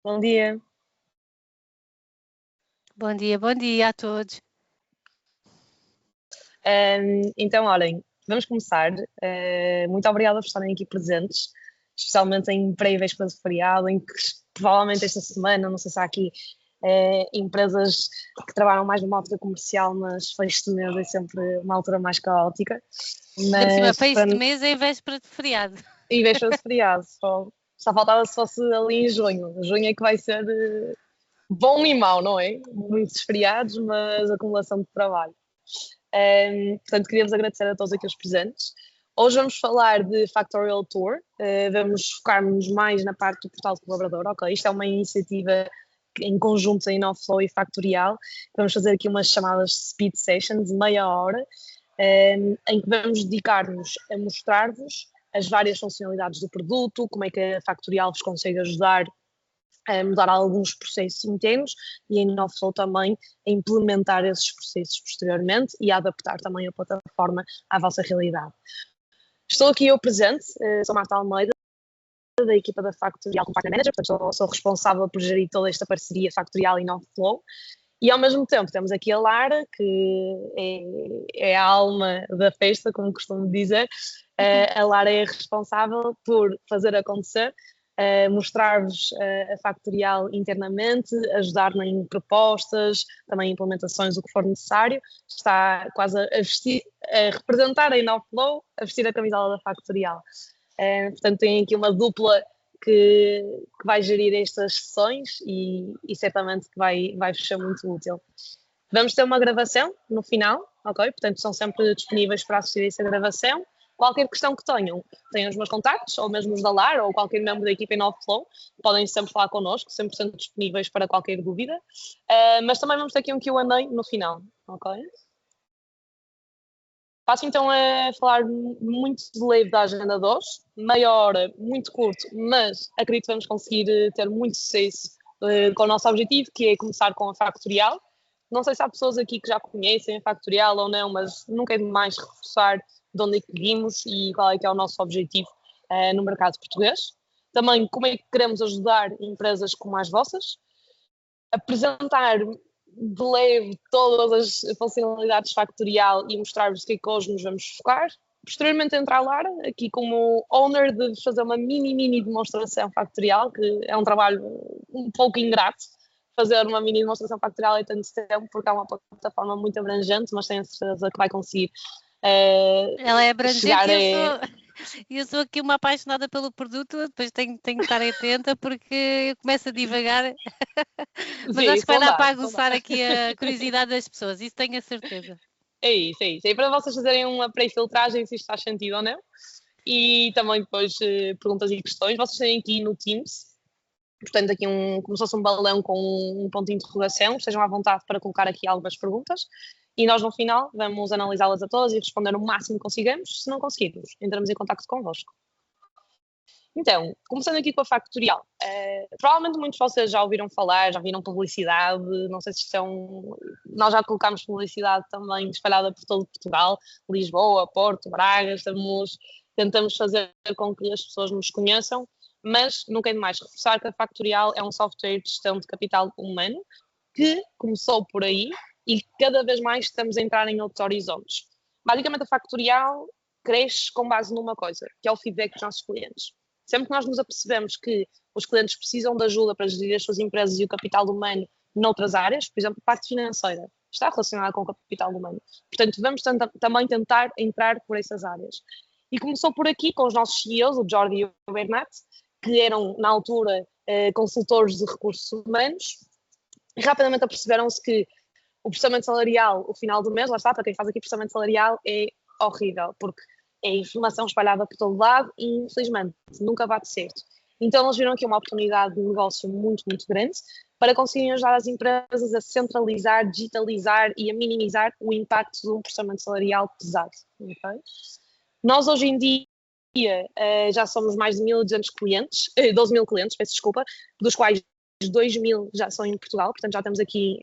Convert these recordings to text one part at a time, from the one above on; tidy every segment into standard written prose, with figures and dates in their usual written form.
Bom dia. Bom dia a todos. Então, olhem, vamos começar. Muito obrigada por estarem aqui presentes, especialmente em pré-véspera de feriado, em que provavelmente esta semana, não sei se há aqui empresas que trabalham mais numa ótica comercial, mas fecho de mês é sempre uma altura mais caótica. Ainda por cima, Mas, fecho de mês em véspera de feriado. e véspera de feriado, só faltava se fosse ali em junho. Junho é que vai ser bom e mau, não é? Muitos feriados, mas acumulação de trabalho. Portanto, queríamos agradecer a todos aqui os presentes. Hoje vamos falar de Factorial Tour, vamos focar-nos mais na parte do portal de colaborador, ok? Isto é uma iniciativa em conjunto em Inoflow e Factorial. Vamos fazer aqui umas chamadas speed sessions de meia hora, em que vamos dedicar-nos a mostrar-vos as várias funcionalidades do produto, como é que a Factorial vos consegue ajudar a mudar alguns processos internos e em Inoflow também a implementar esses processos posteriormente e a adaptar também a plataforma à vossa realidade. Estou aqui eu presente, sou Marta Almeida, da equipa da Factorial como Partner Manager, portanto sou responsável por gerir toda esta parceria Factorial e Inoflow. E ao mesmo tempo temos aqui a Lara, que é a alma da festa, como costumo dizer. A Lara é responsável por fazer acontecer, mostrar-vos a Factorial internamente, ajudar em propostas, também implementações, o que for necessário. Está quase a representar a Inoflow, a vestir a camisola da Factorial. Portanto, tem aqui uma dupla que vai gerir estas sessões e certamente que vai ser muito útil. Vamos ter uma gravação no final, ok? Portanto, são sempre disponíveis para assistir a essa gravação. Qualquer questão que tenham os meus contactos, ou mesmo os da Lara, ou qualquer membro da equipa em Inoflow, podem sempre falar connosco, 100% disponíveis para qualquer dúvida. Mas também vamos ter aqui um Q&A no final, ok? Passo então a falar muito de leve da agenda de hoje, meia hora, muito curto, mas acredito que vamos conseguir ter muito sucesso com o nosso objetivo, que é começar com a Factorial. Não sei se há pessoas aqui que já conhecem a Factorial ou não, mas nunca é demais reforçar de onde é que vimos e qual é que é o nosso objetivo no mercado português. Também como é que queremos ajudar empresas como as vossas, apresentar de leve todas as funcionalidades Factorial e mostrar-vos o que é que hoje nos vamos focar. Posteriormente entrar a Lara, aqui como owner, de fazer uma mini demonstração Factorial, que é um trabalho um pouco ingrato, fazer uma mini demonstração Factorial em tanto tempo, porque é uma plataforma muito abrangente, mas tenho a certeza que vai conseguir Ela é abrangente chegar e eu sou aqui uma apaixonada pelo produto, depois tenho que estar atenta porque eu começo a divagar, mas Sim, acho que vai dar para aguçar aqui a curiosidade das pessoas, isso tenho a certeza. É isso. É para vocês fazerem uma pré-filtragem se isto faz sentido ou não. E também depois perguntas e questões. Vocês têm aqui no Teams, portanto aqui como se fosse um balão com um ponto de interrogação, estejam à vontade para colocar aqui algumas perguntas e nós no final vamos analisá-las a todas e responder o máximo que consigamos. Se não conseguirmos, entramos em contato convosco. Então, começando aqui com a Factorial, provavelmente muitos de vocês já ouviram falar, já viram publicidade, não sei se estão... Nós já colocámos publicidade também espalhada por todo Portugal, Lisboa, Porto, Braga, tentamos fazer com que as pessoas nos conheçam, mas nunca é demais reforçar que a Factorial é um software de gestão de capital humano que começou por aí e cada vez mais estamos a entrar em outros horizontes. Basicamente a Factorial cresce com base numa coisa, que é o feedback dos nossos clientes. Sempre que nós nos apercebemos que os clientes precisam de ajuda para gerir as suas empresas e o capital humano noutras áreas, por exemplo, a parte financeira está relacionada com o capital humano. Portanto, vamos também tentar entrar por essas áreas. E começou por aqui com os nossos CEOs, o Jordi e o Bernat, que eram, na altura, consultores de recursos humanos, e rapidamente aperceberam-se que o processamento salarial, o final do mês, lá está, para quem faz aqui processamento salarial, é horrível, porque é informação espalhada por todo lado e, infelizmente, nunca bate certo. Então, eles viram aqui uma oportunidade de negócio muito grande para conseguirem ajudar as empresas a centralizar, digitalizar e a minimizar o impacto do processamento salarial pesado. Okay? Nós, hoje em dia, já somos mais de 1.200 clientes, 12 mil clientes, peço desculpa, dos quais 2.000 já são em Portugal, portanto já estamos aqui,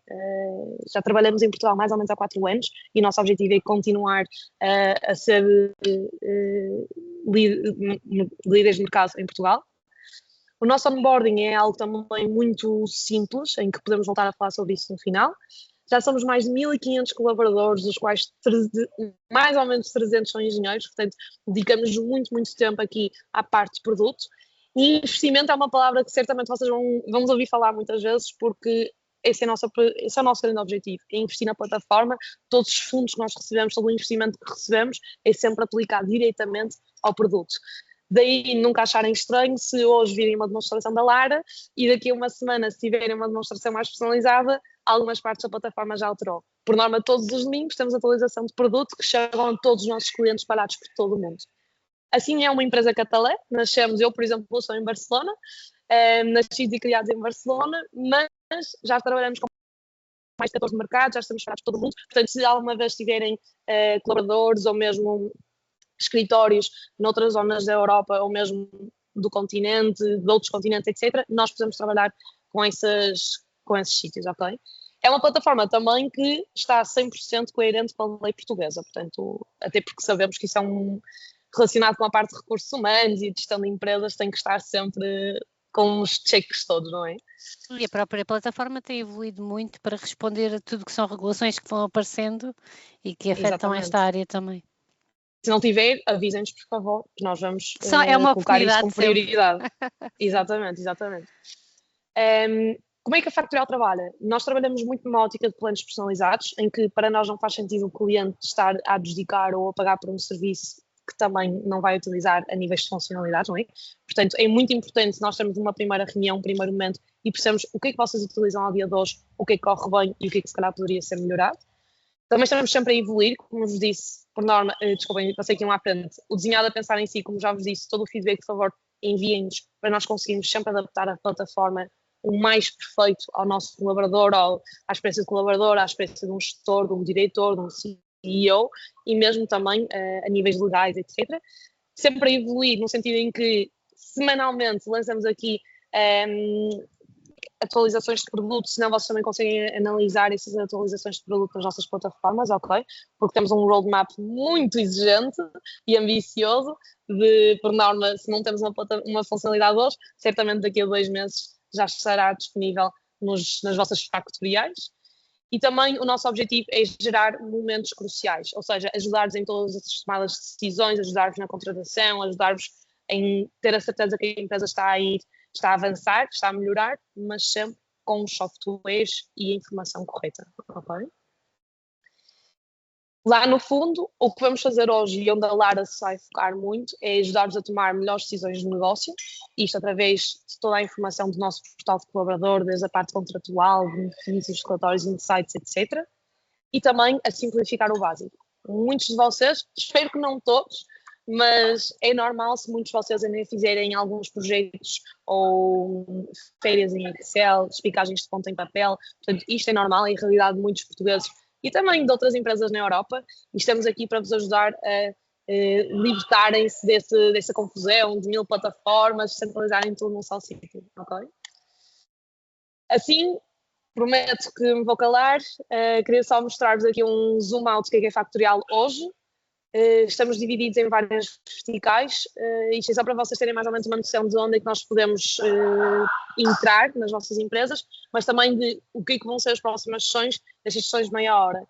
já trabalhamos em Portugal mais ou menos há 4 anos e o nosso objetivo é continuar a ser líderes de mercado em Portugal. O nosso onboarding é algo também muito simples, em que podemos voltar a falar sobre isso no final. Já somos mais de 1.500 colaboradores, dos quais mais ou menos 300 são engenheiros, portanto, dedicamos muito, muito tempo aqui à parte de produto. E investimento é uma palavra que certamente vocês vão ouvir falar muitas vezes, porque esse é o nosso grande objetivo, é investir na plataforma. Todos os fundos que nós recebemos, todo o investimento que recebemos é sempre aplicado diretamente ao produto. Daí nunca acharem estranho se hoje virem uma demonstração da Lara e daqui a uma semana, se tiverem uma demonstração mais personalizada, algumas partes da plataforma já alterou. Por norma, todos os domingos temos atualização de produto que chegam a todos os nossos clientes espalhados por todo o mundo. Assim, é uma empresa catalã. Nascemos, eu, por exemplo, sou em Barcelona, nascidos e criados em Barcelona, mas já trabalhamos com mais de 14 mercados, já estamos espalhados por todo o mundo. Portanto, se alguma vez tiverem colaboradores ou mesmo escritórios noutras zonas da Europa ou mesmo do continente, de outros continentes, etc., nós podemos trabalhar com esses sítios, ok? É uma plataforma também que está 100% coerente com a lei portuguesa, portanto, até porque sabemos que isso é relacionado com a parte de recursos humanos e de gestão de empresas, tem que estar sempre com os cheques todos, não é? E a própria plataforma tem evoluído muito para responder a tudo que são regulações que vão aparecendo e que afetam esta área também. Se não tiver, avisem-nos, por favor, que nós vamos colocar isso como prioridade. Exatamente. Como é que a Factorial trabalha? Nós trabalhamos muito numa ótica de planos personalizados, em que para nós não faz sentido o cliente estar a adjudicar ou a pagar por um serviço que também não vai utilizar a níveis de funcionalidades, não é? Portanto, é muito importante nós termos uma primeira reunião, um primeiro momento, e percebemos o que é que vocês utilizam ao dia de hoje, o que é que corre bem e o que é que se calhar poderia ser melhorado. Também estamos sempre a evoluir, como vos disse, por norma, desculpem, passei aqui um à frente, o desenhado a pensar em si, como já vos disse, todo o feedback, por favor, enviem-nos para nós conseguirmos sempre adaptar a plataforma o mais perfeito ao nosso colaborador, à experiência do colaborador, à experiência de um gestor, de um diretor, de um CEO e mesmo também a níveis legais, etc. Sempre a evoluir no sentido em que semanalmente lançamos aqui atualizações de produto, senão vocês também conseguem analisar essas atualizações de produto nas nossas plataformas, ok? Porque temos um roadmap muito exigente e ambicioso por norma, se não temos uma funcionalidade hoje, certamente daqui a 2 meses já estará disponível nas vossas factoriais. E também o nosso objetivo é gerar momentos cruciais, ou seja, ajudar-vos em todas as tomadas de decisões, ajudar-vos na contratação, ajudar-vos em ter a certeza que a empresa está a avançar, está a melhorar, mas sempre com os softwares e a informação correta, ok? Lá no fundo, o que vamos fazer hoje e onde a Lara se vai focar muito é ajudar-vos a tomar melhores decisões de negócio, isto através de toda a informação do nosso portal de colaborador, desde a parte contratual, benefícios, relatórios, insights, etc. E também a simplificar o básico. Muitos de vocês, espero que não todos, mas é normal se muitos de vocês ainda fizerem alguns projetos ou férias em Excel, explicagens de conta em papel, portanto isto é normal, em realidade muitos portugueses e também de outras empresas na Europa, e estamos aqui para vos ajudar a libertarem-se dessa confusão de 1000 plataformas, centralizarem tudo num só sítio, ok? Assim, prometo que me vou calar, queria só mostrar-vos aqui um zoom out do que é Factorial hoje. Estamos divididos em várias verticais, isto é só para vocês terem mais ou menos uma noção de onde é que nós podemos entrar nas nossas empresas, mas também de o que é que vão ser as próximas sessões, estas sessões de meia hora.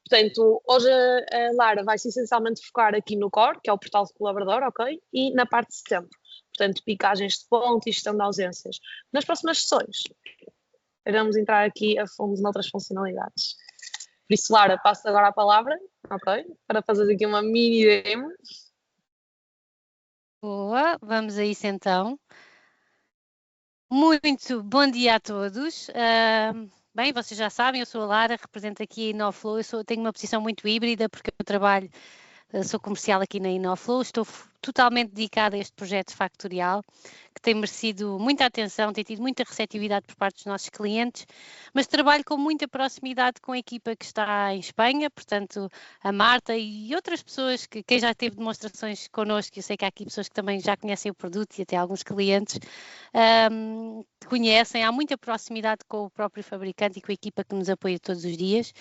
Portanto, hoje a Lara vai-se essencialmente focar aqui no core, que é o portal de colaborador, ok? E na parte de setembro, portanto, picagens de ponto e gestão de ausências. Nas próximas sessões, iremos entrar aqui a fundo noutras funcionalidades. Por isso, Lara, passo agora a palavra, ok? Para fazer aqui uma mini demo. Boa, vamos a isso então. Muito bom dia a todos. Bem, vocês já sabem, eu sou a Lara, represento aqui a Inoflow, tenho uma posição muito híbrida porque eu trabalho, sou comercial aqui na Inoflow, estou totalmente dedicada a este projeto factorial, que tem merecido muita atenção, tem tido muita receptividade por parte dos nossos clientes, mas trabalho com muita proximidade com a equipa que está em Espanha, portanto a Marta e outras pessoas, quem já teve demonstrações connosco, eu sei que há aqui pessoas que também já conhecem o produto e até alguns clientes conhecem, há muita proximidade com o próprio fabricante e com a equipa que nos apoia todos os dias.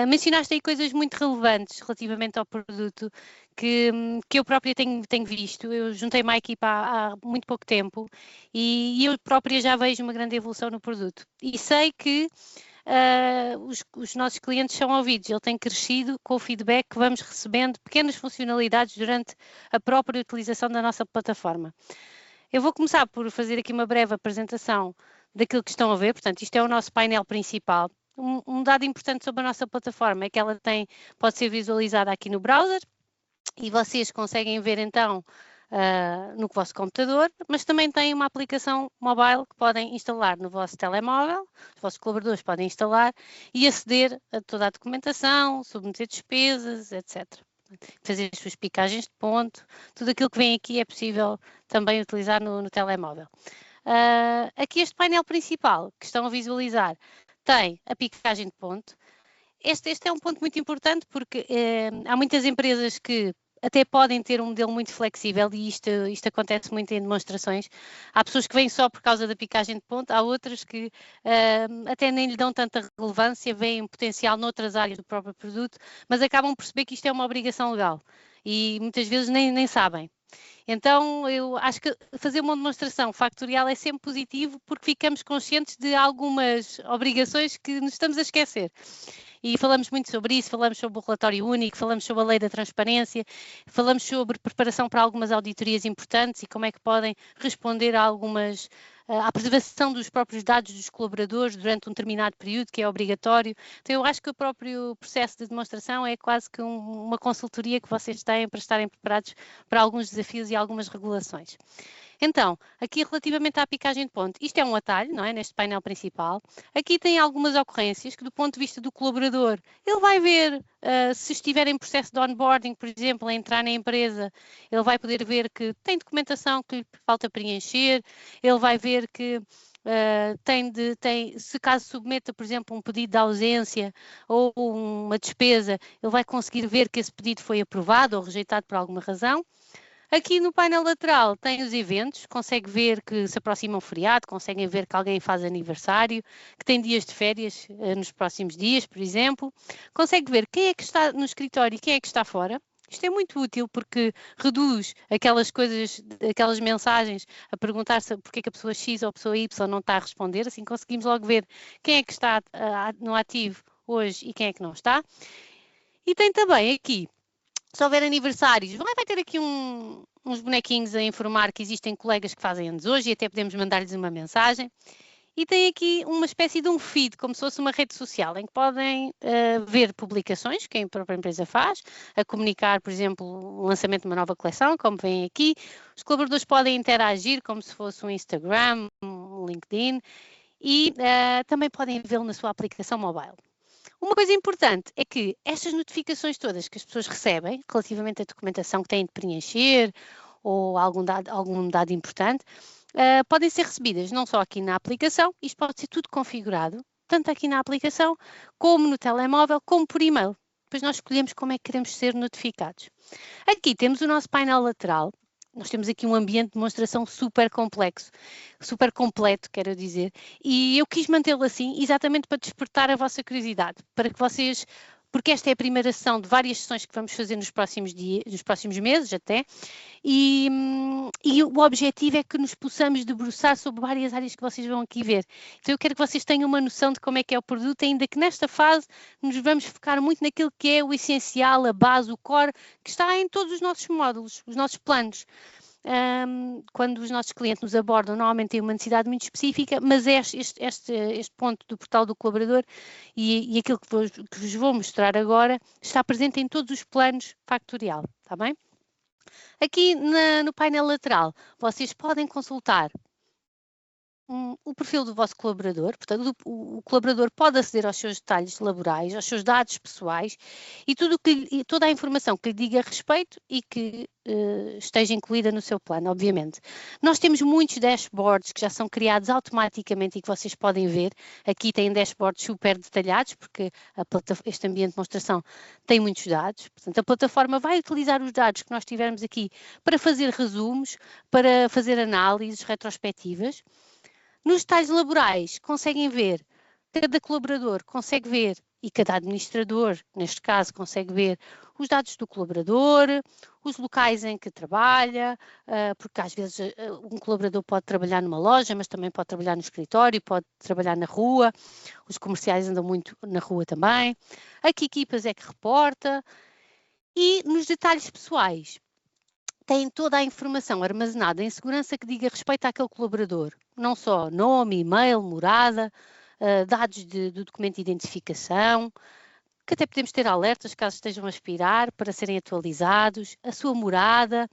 Mencionaste aí coisas muito relevantes relativamente ao produto, que eu própria tenho visto. Eu juntei-me à equipa há muito pouco tempo e eu própria já vejo uma grande evolução no produto. E sei que os nossos clientes são ouvidos, ele tem crescido com o feedback que vamos recebendo, pequenas funcionalidades durante a própria utilização da nossa plataforma. Eu vou começar por fazer aqui uma breve apresentação daquilo que estão a ver, portanto, isto é o nosso painel principal. Um dado importante sobre a nossa plataforma é que ela pode ser visualizada aqui no browser e vocês conseguem ver então no vosso computador, mas também tem uma aplicação mobile que podem instalar no vosso telemóvel, os vossos colaboradores podem instalar e aceder a toda a documentação, submeter despesas, etc. Fazer as suas picagens de ponto, tudo aquilo que vem aqui é possível também utilizar no telemóvel. Aqui este painel principal que estão a visualizar tem a picagem de ponto. Este é um ponto muito importante porque há muitas empresas que até podem ter um modelo muito flexível e isto acontece muito em demonstrações. Há pessoas que vêm só por causa da picagem de ponto, há outras que até nem lhe dão tanta relevância, veem potencial noutras áreas do próprio produto, mas acabam por perceber que isto é uma obrigação legal e muitas vezes nem sabem. Então, eu acho que fazer uma demonstração factorial é sempre positivo porque ficamos conscientes de algumas obrigações que nos estamos a esquecer. E falamos muito sobre isso, falamos sobre o relatório único, falamos sobre a lei da transparência, falamos sobre preparação para algumas auditorias importantes e como é que podem responder a algumas à preservação dos próprios dados dos colaboradores durante um determinado período, que é obrigatório. Então, eu acho que o próprio processo de demonstração é quase que uma consultoria que vocês têm para estarem preparados para alguns desafios e algumas regulações. Então, aqui relativamente à picagem de ponto, isto é um atalho, não é? Neste painel principal. Aqui tem algumas ocorrências que, do ponto de vista do colaborador, ele vai ver se estiver em processo de onboarding, por exemplo, a entrar na empresa, ele vai poder ver que tem documentação que lhe falta preencher, ele vai ver que se caso submeta, por exemplo, um pedido de ausência ou uma despesa, ele vai conseguir ver que esse pedido foi aprovado ou rejeitado por alguma razão. Aqui no painel lateral tem os eventos, consegue ver que se aproxima um feriado, conseguem ver que alguém faz aniversário, que tem dias de férias nos próximos dias, por exemplo. Consegue ver quem é que está no escritório e quem é que está fora. Isto é muito útil porque reduz aquelas coisas, aquelas mensagens a perguntar-se porque é que a pessoa X ou a pessoa Y não está a responder, assim conseguimos logo ver quem é que está no ativo hoje e quem é que não está. E tem também aqui, se houver aniversários, vai ter aqui uns bonequinhos a informar que existem colegas que fazem anos hoje e até podemos mandar-lhes uma mensagem. E tem aqui uma espécie de um feed, como se fosse uma rede social, em que podem ver publicações que a própria empresa faz, a comunicar, por exemplo, o lançamento de uma nova coleção, como vem aqui. Os colaboradores podem interagir como se fosse um Instagram, um LinkedIn e também podem vê-lo na sua aplicação mobile. Uma coisa importante é que estas notificações todas que as pessoas recebem, relativamente à documentação que têm de preencher ou algum dado importante, podem ser recebidas não só aqui na aplicação, isto pode ser tudo configurado, tanto aqui na aplicação, como no telemóvel, como por e-mail. Depois nós escolhemos como é que queremos ser notificados. Aqui temos o nosso painel lateral. Nós temos aqui um ambiente de demonstração super complexo, super completo, quero dizer, e eu quis mantê-lo assim exatamente para despertar a vossa curiosidade, para que vocês, porque esta é a primeira sessão de várias sessões que vamos fazer nos próximos dias, nos próximos meses até, e o objetivo é que nos possamos debruçar sobre várias áreas que vocês vão aqui ver. Então eu quero que vocês tenham uma noção de como é que é o produto, ainda que nesta fase nos vamos focar muito naquilo que é o essencial, a base, o core, que está em todos os nossos módulos, os nossos planos. Quando os nossos clientes nos abordam, normalmente têm uma necessidade muito específica, mas este ponto do portal do colaborador e aquilo que vos vou mostrar agora está presente em todos os planos factorial, está bem? Aqui no painel lateral, vocês podem consultar o perfil do vosso colaborador, portanto, o colaborador pode aceder aos seus detalhes laborais, aos seus dados pessoais e toda a informação que lhe diga respeito e que esteja incluída no seu plano, obviamente. Nós temos muitos dashboards que já são criados automaticamente e que vocês podem ver. Aqui tem dashboards super detalhados, porque este ambiente de demonstração tem muitos dados. Portanto, a plataforma vai utilizar os dados que nós tivermos aqui para fazer resumos, para fazer análises retrospectivas. Nos detalhes laborais, conseguem ver, cada colaborador consegue ver, e cada administrador, neste caso, consegue ver os dados do colaborador, os locais em que trabalha, porque às vezes um colaborador pode trabalhar numa loja, mas também pode trabalhar no escritório, pode trabalhar na rua, os comerciais andam muito na rua também, a que equipas é que reporta, e nos detalhes pessoais tem toda a informação armazenada em segurança que diga respeito àquele colaborador, não só nome, e-mail, morada, dados do documento de identificação, que até podemos ter alertas caso estejam a expirar para serem atualizados, a sua morada,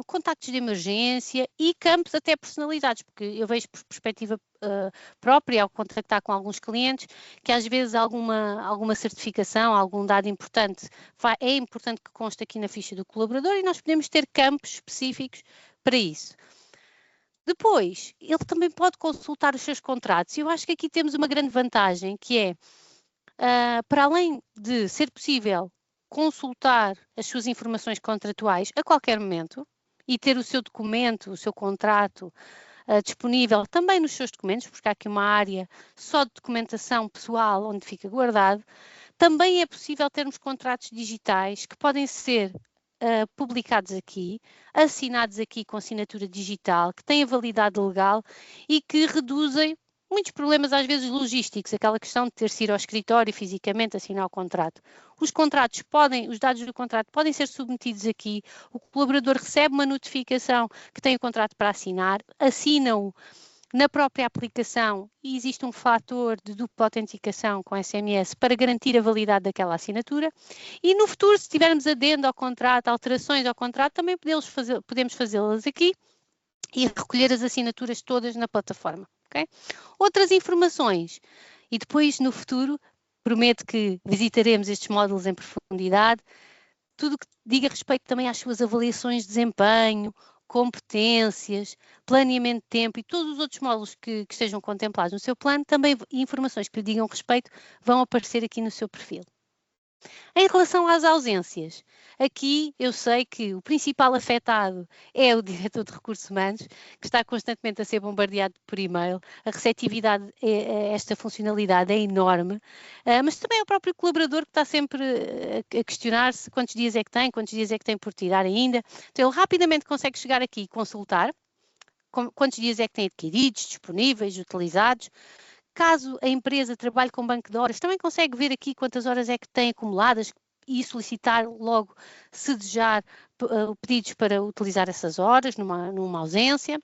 contactos de emergência e campos até personalizados, porque eu vejo por perspectiva própria ao contactar com alguns clientes que às vezes alguma certificação, algum dado importante é importante que conste aqui na ficha do colaborador e nós podemos ter campos específicos para isso. Depois, ele também pode consultar os seus contratos e eu acho que aqui temos uma grande vantagem que é, para além de ser possível consultar as suas informações contratuais a qualquer momento e ter o seu documento, o seu contrato disponível também nos seus documentos, porque há aqui uma área só de documentação pessoal onde fica guardado, também é possível termos contratos digitais que podem ser publicados aqui, assinados aqui com assinatura digital, que têm a validade legal e que reduzem muitos problemas, às vezes logísticos, aquela questão de ter de ir ao escritório fisicamente assinar o contrato. Os dados do contrato podem ser submetidos aqui, o colaborador recebe uma notificação que tem o contrato para assinar, assina-o na própria aplicação e existe um fator de dupla autenticação com SMS para garantir a validade daquela assinatura e no futuro, se tivermos adendo ao contrato, alterações ao contrato, também podemos fazê-las aqui e recolher as assinaturas todas na plataforma. Okay? Outras informações, e depois no futuro, prometo que visitaremos estes módulos em profundidade, tudo que diga respeito também às suas avaliações de desempenho, competências, planeamento de tempo e todos os outros módulos que estejam contemplados no seu plano, também informações que lhe digam respeito vão aparecer aqui no seu perfil. Em relação às ausências, aqui eu sei que o principal afetado é o diretor de recursos humanos, que está constantemente a ser bombardeado por e-mail. A receptividade a esta funcionalidade é enorme, mas também é o próprio colaborador que está sempre a questionar-se quantos dias é que tem por tirar ainda. Então ele rapidamente consegue chegar aqui e consultar quantos dias é que tem adquiridos, disponíveis, utilizados. Caso a empresa trabalhe com banco de horas, também consegue ver aqui quantas horas é que tem acumuladas e solicitar logo, se desejar, pedidos para utilizar essas horas numa ausência.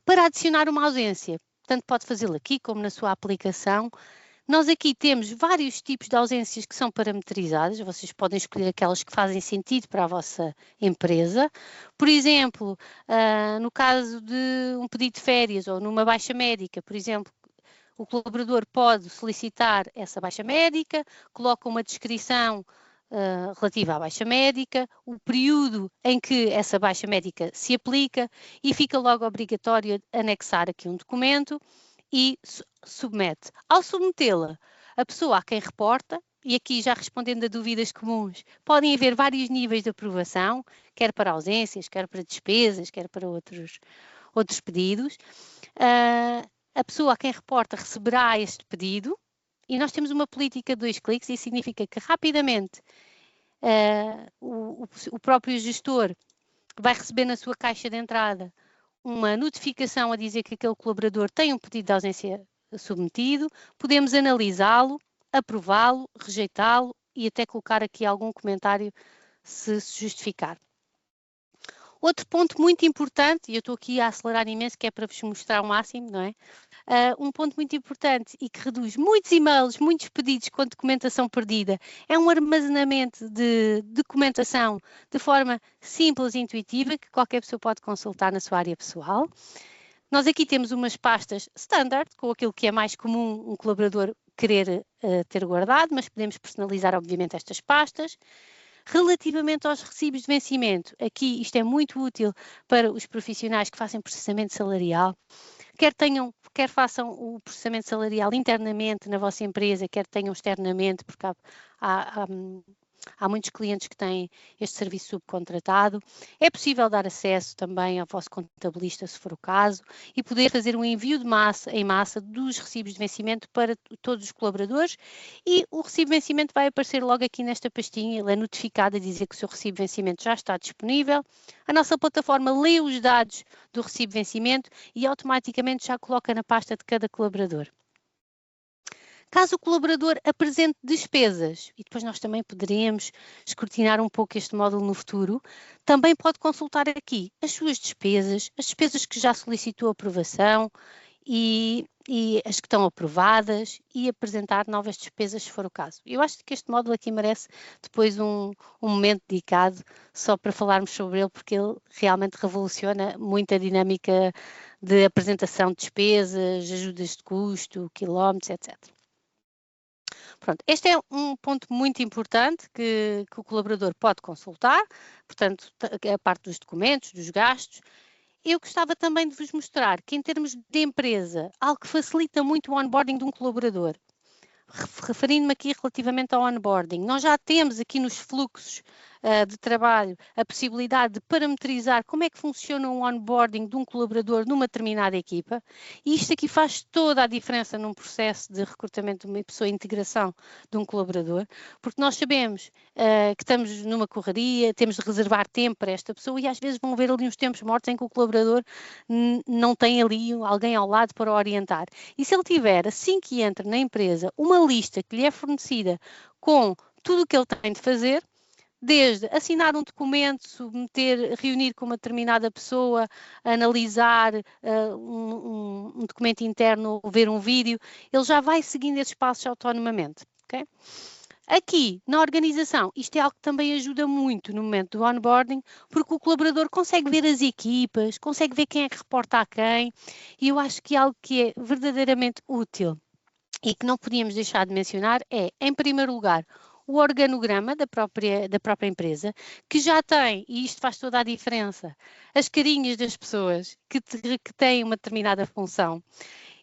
Para adicionar uma ausência, tanto pode fazê-lo aqui como na sua aplicação. Nós aqui temos vários tipos de ausências que são parametrizadas, vocês podem escolher aquelas que fazem sentido para a vossa empresa. Por exemplo, no caso de um pedido de férias ou numa baixa médica, por exemplo, o colaborador pode solicitar essa baixa médica, coloca uma descrição relativa à baixa médica, o período em que essa baixa médica se aplica e fica logo obrigatório anexar aqui um documento e submete. Ao submetê-la, a pessoa a quem reporta, e aqui já respondendo a dúvidas comuns, podem haver vários níveis de aprovação, quer para ausências, quer para despesas, quer para outros pedidos. A pessoa a quem reporta receberá este pedido e nós temos uma política de 2 cliques e significa que rapidamente o próprio gestor vai receber na sua caixa de entrada uma notificação a dizer que aquele colaborador tem um pedido de ausência submetido, podemos analisá-lo, aprová-lo, rejeitá-lo e até colocar aqui algum comentário se justificar. Outro ponto muito importante, e eu estou aqui a acelerar imenso, que é para vos mostrar o máximo, não é? Um ponto muito importante e que reduz muitos e-mails, muitos pedidos com documentação perdida, é um armazenamento de documentação de forma simples e intuitiva, que qualquer pessoa pode consultar na sua área pessoal. Nós aqui temos umas pastas standard, com aquilo que é mais comum um colaborador querer ter guardado, mas podemos personalizar, obviamente, estas pastas. Relativamente aos recibos de vencimento, aqui isto é muito útil para os profissionais que fazem processamento salarial, quer façam o processamento salarial internamente na vossa empresa, quer tenham externamente, porque há Há muitos clientes que têm este serviço subcontratado. É possível dar acesso também ao vosso contabilista, se for o caso, e poder fazer um envio em massa dos recibos de vencimento para todos os colaboradores, e o recibo de vencimento vai aparecer logo aqui nesta pastinha. Ele é notificado a dizer que o seu recibo de vencimento já está disponível. A nossa plataforma lê os dados do recibo de vencimento e automaticamente já coloca na pasta de cada colaborador. Caso o colaborador apresente despesas, e depois nós também poderemos escrutinar um pouco este módulo no futuro, também pode consultar aqui as suas despesas, as despesas que já solicitou aprovação e as que estão aprovadas, e apresentar novas despesas se for o caso. Eu acho que este módulo aqui merece depois um momento dedicado só para falarmos sobre ele, porque ele realmente revoluciona muito a dinâmica de apresentação de despesas, ajudas de custo, quilómetros, etc. Pronto, este é um ponto muito importante que o colaborador pode consultar, portanto, a parte dos documentos, dos gastos. Eu gostava também de vos mostrar que, em termos de empresa, algo que facilita muito o onboarding de um colaborador, referindo-me aqui relativamente ao onboarding, nós já temos aqui nos fluxos de trabalho a possibilidade de parametrizar como é que funciona o onboarding de um colaborador numa determinada equipa, e isto aqui faz toda a diferença num processo de recrutamento de uma pessoa e integração de um colaborador, porque nós sabemos que estamos numa correria, temos de reservar tempo para esta pessoa, e às vezes vão haver ali uns tempos mortos em que o colaborador não tem ali alguém ao lado para orientar. E se ele tiver, assim que entra na empresa, uma lista que lhe é fornecida com tudo o que ele tem de fazer, desde assinar um documento, submeter, reunir com uma determinada pessoa, analisar um documento interno ou ver um vídeo, ele já vai seguindo esses passos autonomamente. Okay? Aqui, na organização, isto é algo que também ajuda muito no momento do onboarding, porque o colaborador consegue ver as equipas, consegue ver quem é que reporta a quem, e eu acho que algo que é verdadeiramente útil e que não podíamos deixar de mencionar é, em primeiro lugar, o organograma da própria empresa, que já tem, e isto faz toda a diferença, as carinhas das pessoas que têm uma determinada função.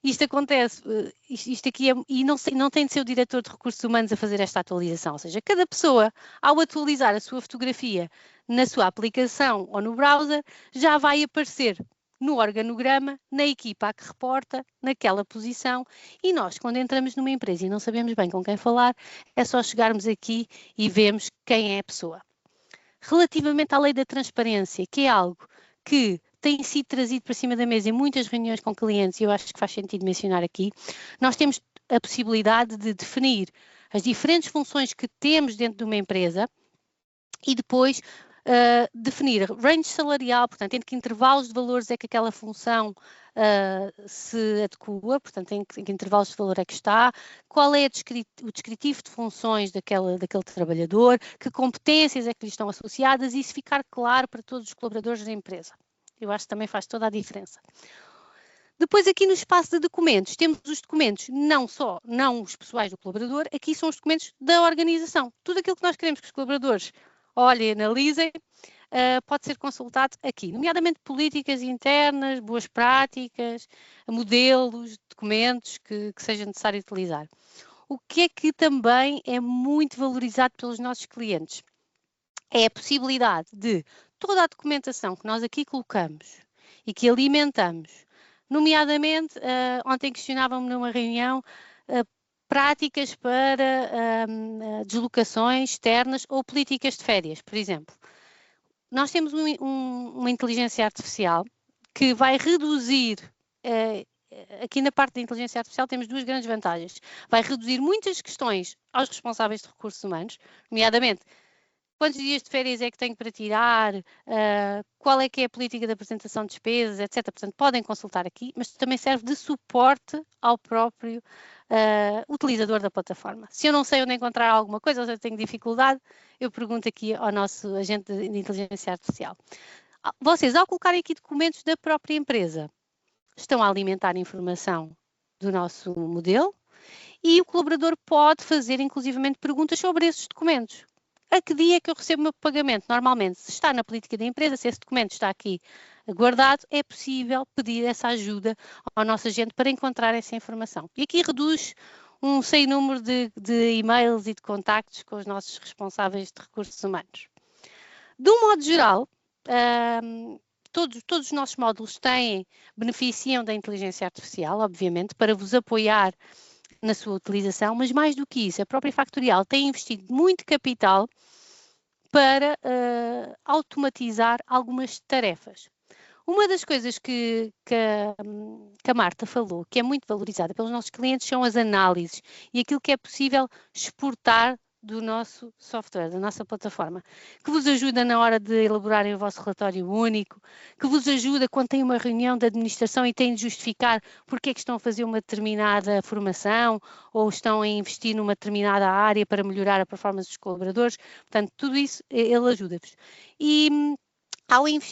Isto acontece, isto aqui é, e não tem de ser o diretor de recursos humanos a fazer esta atualização, ou seja, cada pessoa, ao atualizar a sua fotografia na sua aplicação ou no browser, já vai aparecer no organograma, na equipa a que reporta, naquela posição, e nós, quando entramos numa empresa e não sabemos bem com quem falar, é só chegarmos aqui e vemos quem é a pessoa. Relativamente à lei da transparência, que é algo que tem sido trazido para cima da mesa em muitas reuniões com clientes, e eu acho que faz sentido mencionar aqui, nós temos a possibilidade de definir as diferentes funções que temos dentro de uma empresa e depois definir range salarial, portanto, entre que intervalos de valores é que aquela função se adequa, portanto, em que intervalos de valor é que está, qual é o descritivo de funções daquele trabalhador, que competências é que lhe estão associadas, e isso ficar claro para todos os colaboradores da empresa. Eu acho que também faz toda a diferença. Depois, aqui no espaço de documentos, temos os documentos não os pessoais do colaborador, aqui são os documentos da organização. Tudo aquilo que nós queremos que os colaboradores olhem e analisem, pode ser consultado aqui, nomeadamente políticas internas, boas práticas, modelos, documentos que seja necessário utilizar. O que é que também é muito valorizado pelos nossos clientes? É a possibilidade de toda a documentação que nós aqui colocamos e que alimentamos, nomeadamente, ontem questionávamos numa reunião, práticas para deslocações externas ou políticas de férias, por exemplo. Nós temos uma inteligência artificial que vai reduzir, aqui na parte da inteligência artificial temos duas grandes vantagens. Vai reduzir muitas questões aos responsáveis de recursos humanos, nomeadamente, quantos dias de férias é que tenho para tirar, qual é que é a política de apresentação de despesas, etc. Portanto, podem consultar aqui, mas também serve de suporte ao próprio utilizador da plataforma. Se eu não sei onde encontrar alguma coisa, ou se eu tenho dificuldade, eu pergunto aqui ao nosso agente de inteligência artificial. Vocês, ao colocarem aqui documentos da própria empresa, estão a alimentar informação do nosso modelo, e o colaborador pode fazer, inclusivamente, perguntas sobre esses documentos. A que dia é que eu recebo o meu pagamento? Normalmente, se está na política da empresa, se esse documento está aqui guardado, é possível pedir essa ajuda ao nosso agente para encontrar essa informação. E aqui reduz um sem número de e-mails e de contactos com os nossos responsáveis de recursos humanos. De um modo geral, todos os nossos módulos beneficiam da inteligência artificial, obviamente, para vos apoiar na sua utilização, mas mais do que isso, a própria Factorial tem investido muito capital para automatizar algumas tarefas. Uma das coisas que a Marta falou, que é muito valorizada pelos nossos clientes, são as análises e aquilo que é possível exportar do nosso software, da nossa plataforma, que vos ajuda na hora de elaborarem o vosso relatório único, que vos ajuda quando têm uma reunião de administração e têm de justificar porque é que estão a fazer uma determinada formação ou estão a investir numa determinada área para melhorar a performance dos colaboradores. Portanto, tudo isso ele ajuda-vos. E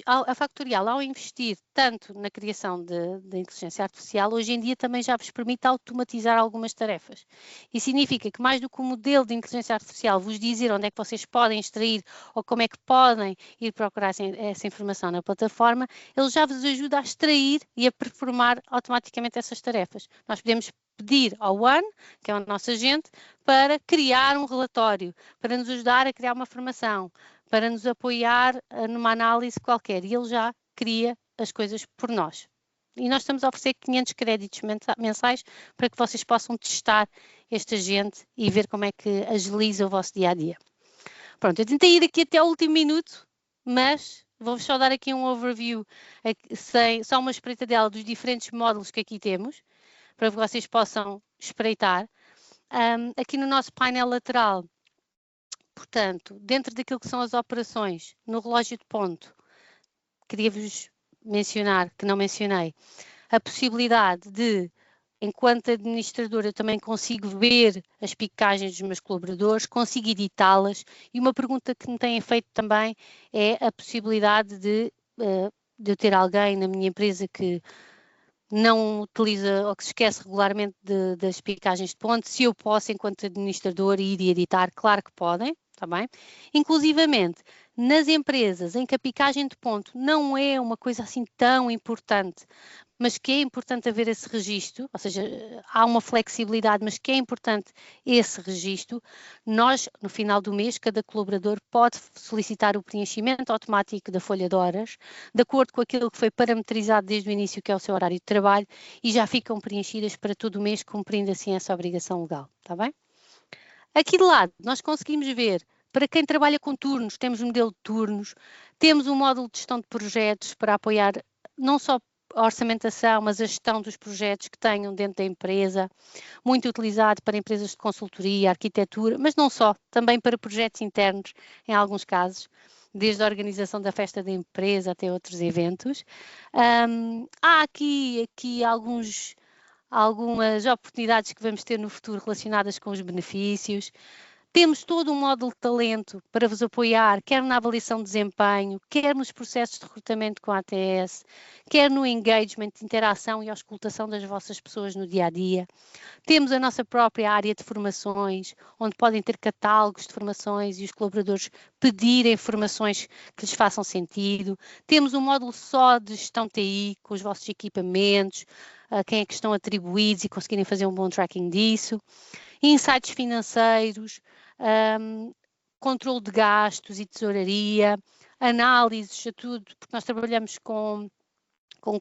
a Factorial, ao investir tanto na criação da inteligência artificial, hoje em dia também já vos permite automatizar algumas tarefas. E significa que mais do que o modelo de inteligência artificial vos dizer onde é que vocês podem extrair ou como é que podem ir procurar essa informação na plataforma, ele já vos ajuda a extrair e a performar automaticamente essas tarefas. Nós podemos pedir ao One, que é o nosso agente, para criar um relatório, para nos ajudar a criar uma formação, para nos apoiar numa análise qualquer, e ele já cria as coisas por nós. E nós estamos a oferecer 500 créditos mensais para que vocês possam testar este agente e ver como é que agiliza o vosso dia-a-dia. Pronto, eu tentei ir aqui até o último minuto, mas vou-vos só dar aqui um overview, só uma espreitadela dos diferentes módulos que aqui temos, para que vocês possam espreitar. Aqui no nosso painel lateral, portanto, dentro daquilo que são as operações, no relógio de ponto, queria-vos mencionar, que não mencionei, a possibilidade de, enquanto administradora, eu também consigo ver as picagens dos meus colaboradores, consigo editá-las, e uma pergunta que me têm feito também é a possibilidade de eu ter alguém na minha empresa que não utiliza ou que se esquece regularmente das picagens de ponto, se eu posso, enquanto administrador, ir e editar, claro que podem. Tá bem? Inclusivamente, nas empresas em que a picagem de ponto não é uma coisa assim tão importante, mas que é importante haver esse registro, ou seja, há uma flexibilidade, mas que é importante esse registro, nós, no final do mês, cada colaborador pode solicitar o preenchimento automático da folha de horas, de acordo com aquilo que foi parametrizado desde o início, que é o seu horário de trabalho, e já ficam preenchidas para todo o mês, cumprindo assim essa obrigação legal. Tá bem? Aqui de lado, nós conseguimos ver, para quem trabalha com turnos, temos um modelo de turnos, temos um módulo de gestão de projetos para apoiar não só a orçamentação, mas a gestão dos projetos que tenham dentro da empresa, muito utilizado para empresas de consultoria, arquitetura, mas não só, também para projetos internos, em alguns casos, desde a organização da festa da empresa até outros eventos. Há aqui algumas oportunidades que vamos ter no futuro relacionadas com os benefícios. Temos todo um módulo de talento para vos apoiar, quer na avaliação de desempenho, quer nos processos de recrutamento com a ATS, quer no engagement, interação e auscultação das vossas pessoas no dia-a-dia. Temos a nossa própria área de formações, onde podem ter catálogos de formações e os colaboradores pedirem formações que lhes façam sentido. Temos um módulo só de gestão TI, com os vossos equipamentos, a quem é que estão atribuídos e conseguirem fazer um bom tracking disso. Insights financeiros, controle de gastos e tesouraria, análises a tudo, porque nós trabalhamos com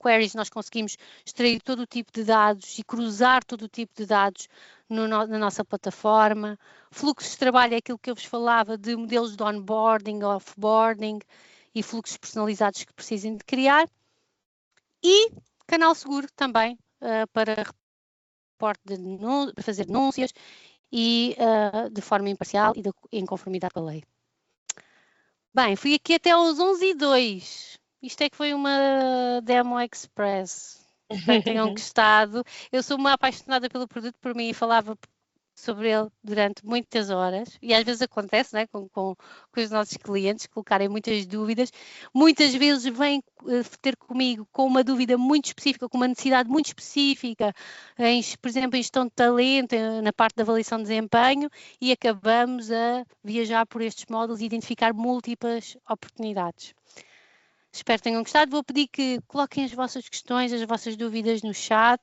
queries, nós conseguimos extrair todo o tipo de dados e cruzar todo o tipo de dados na nossa plataforma. Fluxos de trabalho é aquilo que eu vos falava de modelos de onboarding, offboarding e fluxos personalizados que precisem de criar. E canal seguro também para fazer denúncias e de forma imparcial e em conformidade com a lei. Bem, fui aqui até aos 11h02. Isto é que foi uma demo express. Espero que tenham gostado. Eu sou uma apaixonada pelo produto, por mim falava sobre ele durante muitas horas, e às vezes acontece, né, com os nossos clientes colocarem muitas dúvidas. Muitas vezes vêm ter comigo com uma dúvida muito específica, com uma necessidade muito específica, por exemplo, em gestão de talento, na parte da avaliação de desempenho, e acabamos a viajar por estes módulos e identificar múltiplas oportunidades. Espero que tenham gostado. Vou pedir que coloquem as vossas questões, as vossas dúvidas no chat,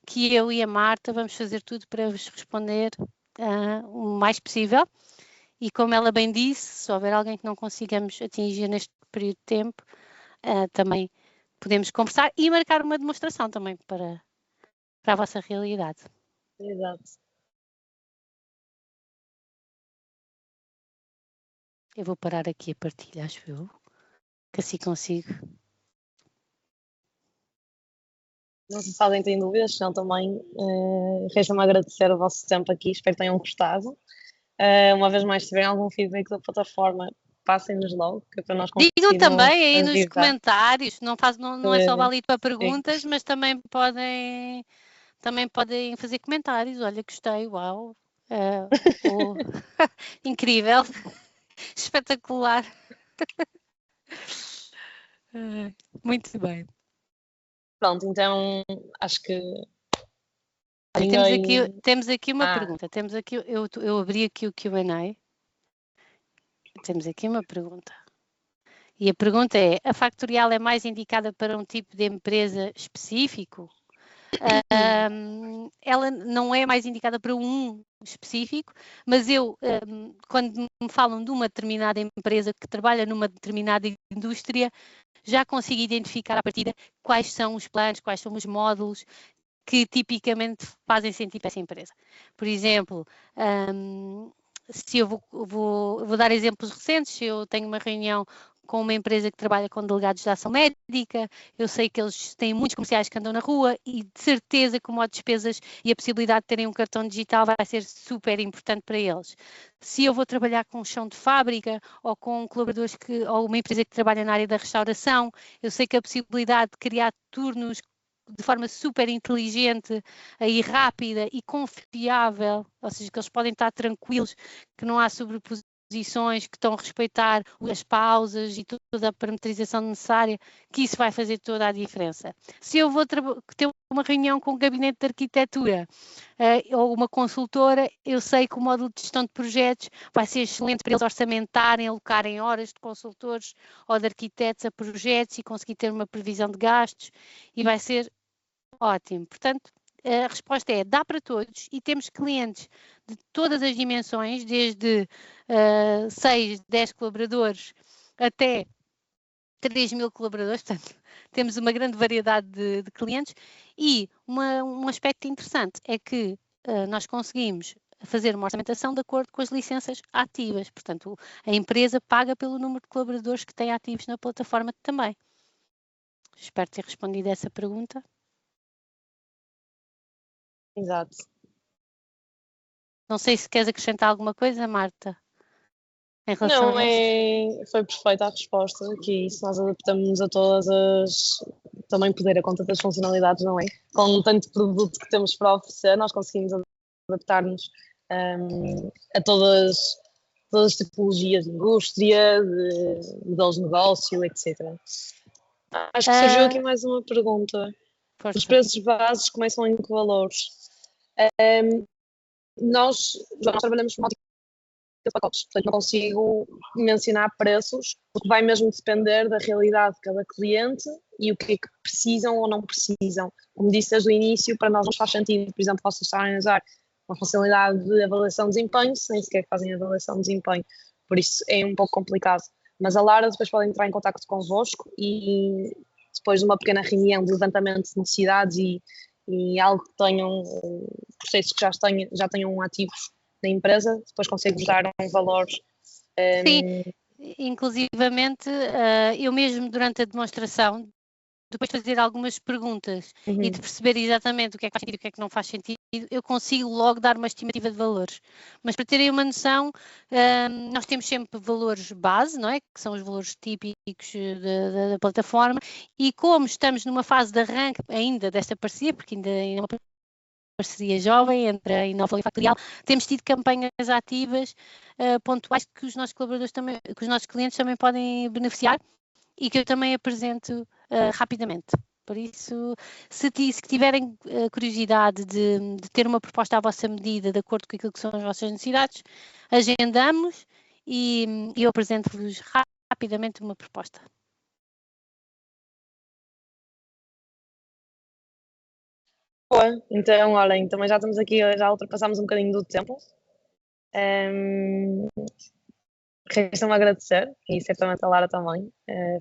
que eu e a Marta vamos fazer tudo para vos responder o mais possível. E como ela bem disse, se houver alguém que não consigamos atingir neste período de tempo, também podemos conversar e marcar uma demonstração também para a vossa realidade. Exato. Eu vou parar aqui a partilha, acho eu, que assim consigo. Não sei se alguém tem dúvidas, senão também resta-me agradecer o vosso tempo aqui, espero que tenham gostado. Uma vez mais, se tiverem algum feedback da plataforma, passem-nos logo, que é para nós conseguirmos Digam também aí nos avisar. comentários, não é só válido para perguntas, mas também podem fazer comentários. Olha, gostei, uau, incrível, espetacular. Muito bem. Pronto, então acho que temos aqui uma pergunta. Eu abri aqui o Q&A. Temos aqui uma pergunta. E a pergunta é: a Factorial é mais indicada para um tipo de empresa específico? Ela não é mais indicada para um específico, mas quando me falam de uma determinada empresa que trabalha numa determinada indústria, já consigo identificar à partida quais são os planos, quais são os módulos que tipicamente fazem sentido para essa empresa. Por exemplo, se eu vou dar exemplos recentes, se eu tenho uma reunião com uma empresa que trabalha com delegados de ação médica, eu sei que eles têm muitos comerciais que andam na rua e de certeza que o modo de despesas e a possibilidade de terem um cartão digital vai ser super importante para eles. Se eu vou trabalhar com chão de fábrica ou com colaboradores ou uma empresa que trabalha na área da restauração, eu sei que a possibilidade de criar turnos de forma super inteligente e rápida e confiável, ou seja, que eles podem estar tranquilos, que não há sobreposições, que estão a respeitar as pausas e toda a parametrização necessária, que isso vai fazer toda a diferença. Se eu vou ter uma reunião com um gabinete de arquitetura ou uma consultora, eu sei que o módulo de gestão de projetos vai ser excelente para eles orçamentarem, alocarem horas de consultores ou de arquitetos a projetos e conseguir ter uma previsão de gastos e vai ser ótimo. Portanto, a resposta é: dá para todos e temos clientes de todas as dimensões, desde 6, 10 colaboradores até 3.000 colaboradores, portanto, temos uma grande variedade de clientes e um aspecto interessante é que nós conseguimos fazer uma orçamentação de acordo com as licenças ativas, portanto, a empresa paga pelo número de colaboradores que tem ativos na plataforma também. Espero ter respondido a essa pergunta. Exato. Não sei se queres acrescentar alguma coisa, Marta, em relação Não, a isto. foi perfeita a resposta, que isso nós adaptamos a todas também poder a com tantas funcionalidades, não é? Com tanto produto que temos para oferecer, nós conseguimos adaptar-nos a todas as tipologias de indústria, de modelos de negócio, etc. Acho que surgiu aqui mais uma pergunta. Força. Os preços bases começam em que valores? Nós trabalhamos com de pacotes, portanto não consigo mencionar preços, porque vai mesmo depender da realidade de cada cliente e o que é que precisam ou não precisam. Como disse desde o início, para nós não faz sentido, por exemplo, vocês estarem a usar uma funcionalidade de avaliação de desempenho, se nem sequer fazem avaliação de desempenho, por isso é um pouco complicado. Mas a Lara depois pode entrar em contato convosco e depois de uma pequena reunião de levantamento de necessidades e algo que tenham, processos que já tenham ativos na empresa, depois consegue dar um valor. Sim, inclusivamente, eu mesmo durante a demonstração, depois de fazer algumas perguntas e de perceber exatamente o que é que faz sentido e o que é que não faz sentido, eu consigo logo dar uma estimativa de valores. Mas para terem uma noção, nós temos sempre valores base, não é? Que são os valores típicos da plataforma, e como estamos numa fase de arranque ainda desta parceria, porque ainda é uma parceria jovem entre a Inoflow e a Factorial, temos tido campanhas ativas pontuais que os nossos colaboradores também, que os nossos clientes também podem beneficiar e que eu também apresento rapidamente. Por isso, se tiverem curiosidade de ter uma proposta à vossa medida, de acordo com aquilo que são as vossas necessidades, agendamos e eu apresento-vos rapidamente uma proposta. Boa. Então, olhem, também já estamos aqui, já ultrapassámos um bocadinho do tempo. Um, Resta-me agradecer e certamente a Lara também.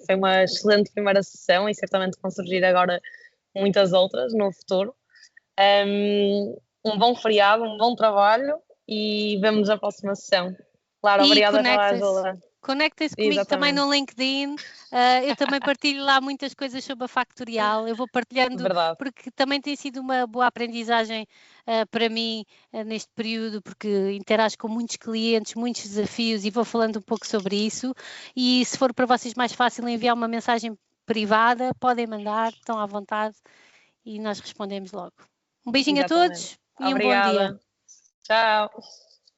Foi uma excelente primeira sessão e certamente vão surgir agora muitas outras no futuro. Um bom feriado, um bom trabalho e vemos na próxima sessão. Lara, E obrigada pela ajuda. conectem-se comigo também no LinkedIn. Eu também partilho lá muitas coisas sobre a Factorial. Eu vou partilhando Verdade. porque também tem sido uma boa aprendizagem para mim neste período, porque interajo com muitos clientes, muitos desafios e vou falando um pouco sobre isso. E se for para vocês mais fácil enviar uma mensagem privada, podem mandar, estão à vontade e nós respondemos logo. Um beijinho a Exatamente. todos e um bom dia. Obrigada. Tchau.